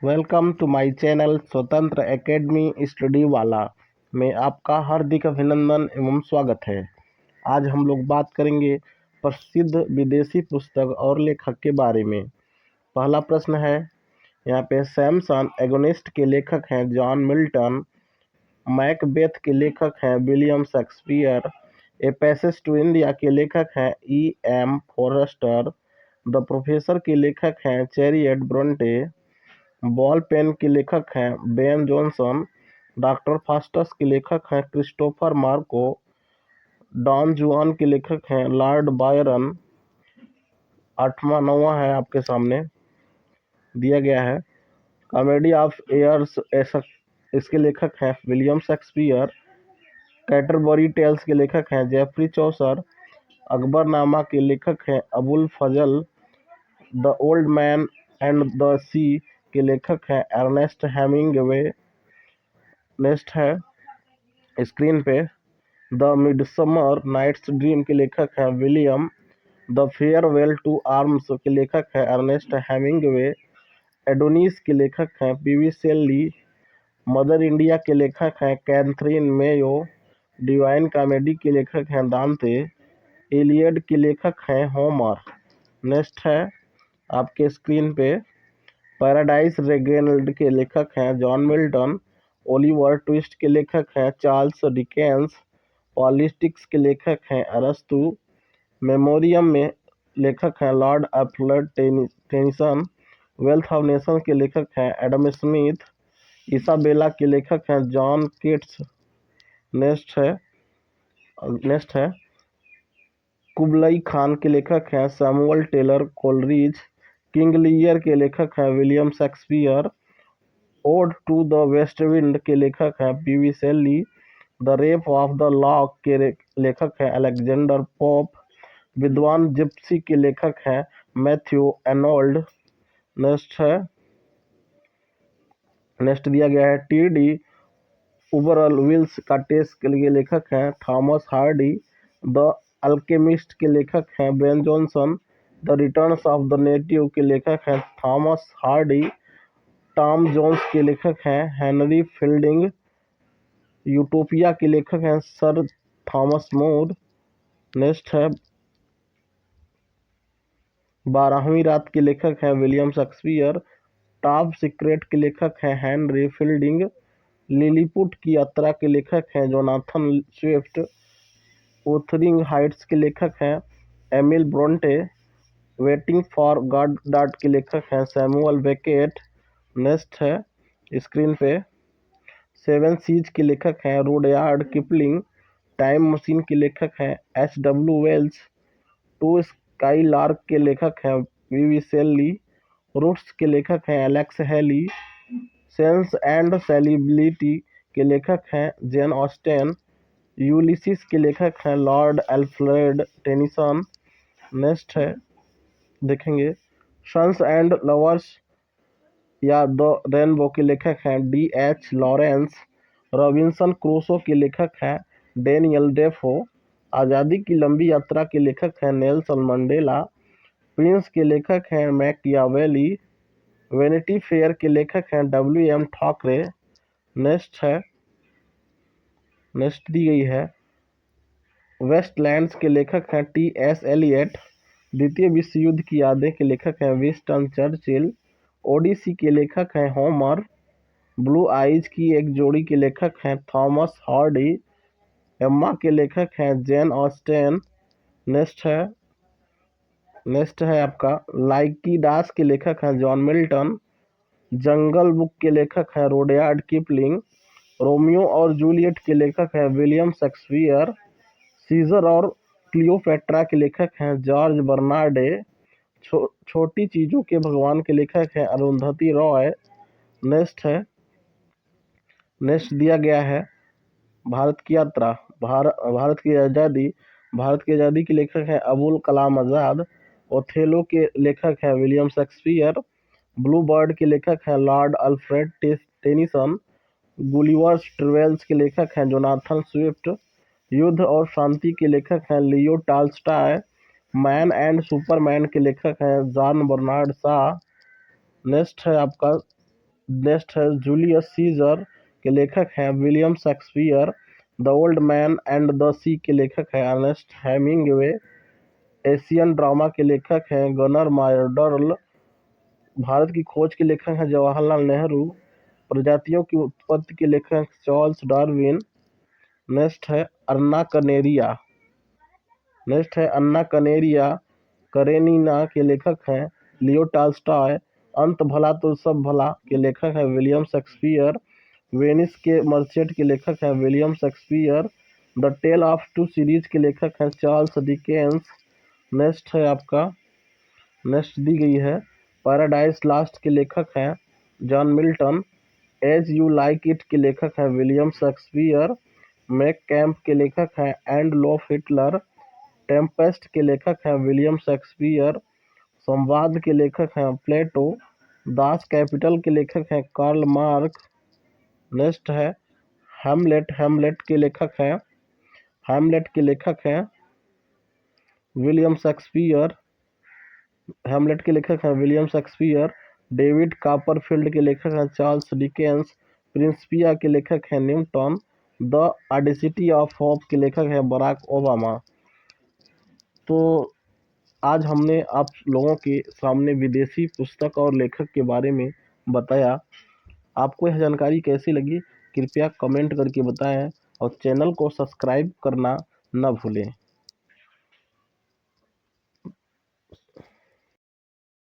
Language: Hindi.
वेलकम टू माय चैनल स्वतंत्र एकेडमी स्टडी वाला में आपका हार्दिक अभिनंदन एवं स्वागत है। आज हम लोग बात करेंगे प्रसिद्ध विदेशी पुस्तक और लेखक के बारे में। पहला प्रश्न है यहाँ पे, सैमसन एगोनिस्ट के लेखक हैं जॉन मिल्टन, मैकबेथ के लेखक हैं William Shakespeare, a passage to India के लेखक हैं E.M. फॉरेस्टर, द प्रोफेसर के लेखक हैं चैरियट ब्रोंटे, बॉल पेन के लेखक हैं बेन जॉनसन, डॉक्टर फास्टस के लेखक हैं क्रिस्टोफर मार्को, डॉन जुआन के लेखक हैं लॉर्ड बायरन। आठवां नौवां है आपके सामने दिया गया है, कॉमेडी ऑफ एयर्स इसके लेखक हैं विलियम शेक्सपियर, कैटरबरी टेल्स के लेखक हैं जेफरी चौसर, अकबरनामा के लेखक हैं Abul Fazal, the old man and the sea के लेखक हैं अर्नेस्ट हेमिंगवे। नेक्स्ट है स्क्रीन पे, द मिडसमर नाइट्स ड्रीम के लेखक हैं William, the farewell to arms के लेखक हैं अर्नेस्ट हेमिंगवे, एडोनिस के लेखक हैं पीवी शेल्ली, मदर इंडिया के लेखक हैं कैथरीन मेयो, डिवाइन कॉमेडी के लेखक हैं दांते, इलियड के लेखक हैं होमर। नेक्स्ट है आपके स्क्रीन पे, पैराडाइज रेगेन्ड के लेखक हैं जॉन मिल्टन, ओलिवर ट्विस्ट के लेखक हैं चार्ल्स डिकेंस, पॉलिटिक्स के लेखक हैं अरस्तु, मेमोरियम में लेखक हैं lord Alfred Tennyson, wealth of nation के लेखक हैं एडम स्मिथ, इसाबेला के लेखक हैं जॉन किट्स। नेक्स्ट है कुबलई खान के लेखक हैं Samuel Taylor Coleridge, King Lear के लेखक हैं William Shakespeare, ode to the west wind के लेखक हैं PV Shelley, the rape of the lock के लेखक हैं अलेक्जेंडर पोप, विद्वान जिप्सी के लेखक हैं मैथ्यू एनोल्ड। नेक्स्ट दिया गया है, टी.डी. उबरल विल्स का टेस्ट के लिए लेखक हैं थॉमस हार्डी, द अल्केमिस्ट के लेखक हैं Ben Jonson, the returns of the native के लेखक हैं थॉमस हार्डी, टॉम जोन्स के लेखक हैं हेनरी फील्डिंग, यूटोपिया के लेखक हैं सर थॉमस मोर। नेक्स्ट है 12वीं रात के लेखक हैं विलियम शेक्सपियर, टॉप सीक्रेट के लेखक हैं हेनरी फील्डिंग, लिलीपुट की यात्रा के लेखक हैं जोनाथन स्विफ्ट, wuthering हाइट्स के लेखक हैं एमिल ब्रोंटे, वेटिंग फॉर गॉडॉट के लेखक हैं सैमुअल बेकेट। नेक्स्ट है स्क्रीन पे, सेवन सीज के लेखक हैं रुडयार्ड किपलिंग, टाइम मशीन के लेखक हैं H.W. Wales, to sky lark के लेखक हैं वी शेल्ली, रूट्स के लेखक हैं एलेक्स हेली, सेंस एंड सेलिबिलिटी के लेखक हैं जेन ऑस्टेन, यूलिसिस के लेखक हैं लॉर्ड एल्फ्रेड टेनिसन। नेक्स्ट है देखेंगे, सन्स एंड लवर्स या द रेनबो के लेखक हैं D.H. लॉरेंस, रॉबिन्सन क्रूसो के लेखक हैं डेनियल डेफो, आज़ादी की लंबी यात्रा के लेखक हैं नेल्सन मंडेला, प्रिंस के लेखक हैं मैकियावेली, वेनिटी फेयर के लेखक हैं W.M. ठाकरे। नेक्स्ट दी गई है, वेस्टलैंड्स के लेखक हैं T.S. एलियट, द्वितीय विश्व युद्ध की यादें के लेखक हैं विंस्टन चर्चिल, ओडिसी के लेखक हैं होमर, ब्लू आइज की एक जोड़ी के लेखक हैं थॉमस हार्डी, एम्मा के लेखक हैं जेन ऑस्टेन। नेक्स्ट है आपका, लाइकी डास के लेखक हैं जॉन मिल्टन, जंगल बुक के लेखक हैं रुडयार्ड किपलिंग, रोमियो और जूलियट के लेखक हैं विलियम शेक्सपियर, सीजर और क्लियोपेट्रा के लेखक हैं जॉर्ज बर्नार्डे, छोटी चीजों के भगवान के लेखक हैं अरुंधति रॉय। नेक्स्ट दिया गया है, भारत की यात्रा, भारत की आज़ादी के लेखक हैं अबुल कलाम आज़ाद, ओथेलो के लेखक हैं विलियम शेक्सपियर, ब्लू बर्ड के लेखक हैं Lord Alfred Tennyson, Gulliver's travels के लेखक हैं जोनाथन स्विफ्ट, युद्ध और शांति के लेखक हैं Leo Tolstoy, man and Superman के लेखक हैं जॉन बर्नार्ड शॉ। नेक्स्ट है आपका नेक्स्ट है जूलियस सीजर के लेखक हैं William Shakespeare. The old man and the sea के लेखक हैं अर्नेस्ट हेमिंगवे। एशियन ड्रामा के लेखक हैं गनर मायरडर्ल। भारत की खोज के लेखक हैं जवाहरलाल नेहरू। प्रजातियों की उत्पत्ति के लेखक हैं चार्ल्स डार्विन। नेक्स्ट है अन्ना कनेरिया। नेक्स्ट है अन्ना कनेरिया करेनिना के लेखक हैं लियो टॉल्स्टॉय। अंत भला तो सब भला के लेखक हैं विलियम शेक्सपियर। वेनिस के मर्चेंट के लेखक हैं William Shakespeare. The tale of two cities के लेखक हैं चार्ल्स डिकेंस। नेक्स्ट है आपका, नेक्स्ट दी गई है पैराडाइज लास्ट के लेखक हैं John Milton. As you like it के लेखक हैं विलियम शेक्सपियर। मैक कैम्प के लेखक हैं एडोल्फ हिटलर। टेम्पेस्ट के लेखक हैं विलियम शेक्सपियर। संवाद के लेखक हैं प्लेटो। दास कैपिटल के लेखक हैं कार्ल मार्क्स। नेक्स्ट है हैमलेट। हैमलेट के लेखक हैं विलियम शेक्सपियर। हैमलेट के लेखक हैं विलियम शेक्सपियर। डेविड कॉपरफील्ड के लेखक हैं चार्ल्स डिकेंस। प्रिंसिपिया के लेखक हैं Newton. The audacity of hope के लेखक हैं बराक ओबामा। तो आज हमने आप लोगों के सामने विदेशी पुस्तक और लेखक के बारे में बताया। आपको यह जानकारी कैसी लगी कृपया कमेंट करके बताएं और चैनल को सब्सक्राइब करना न भूलें।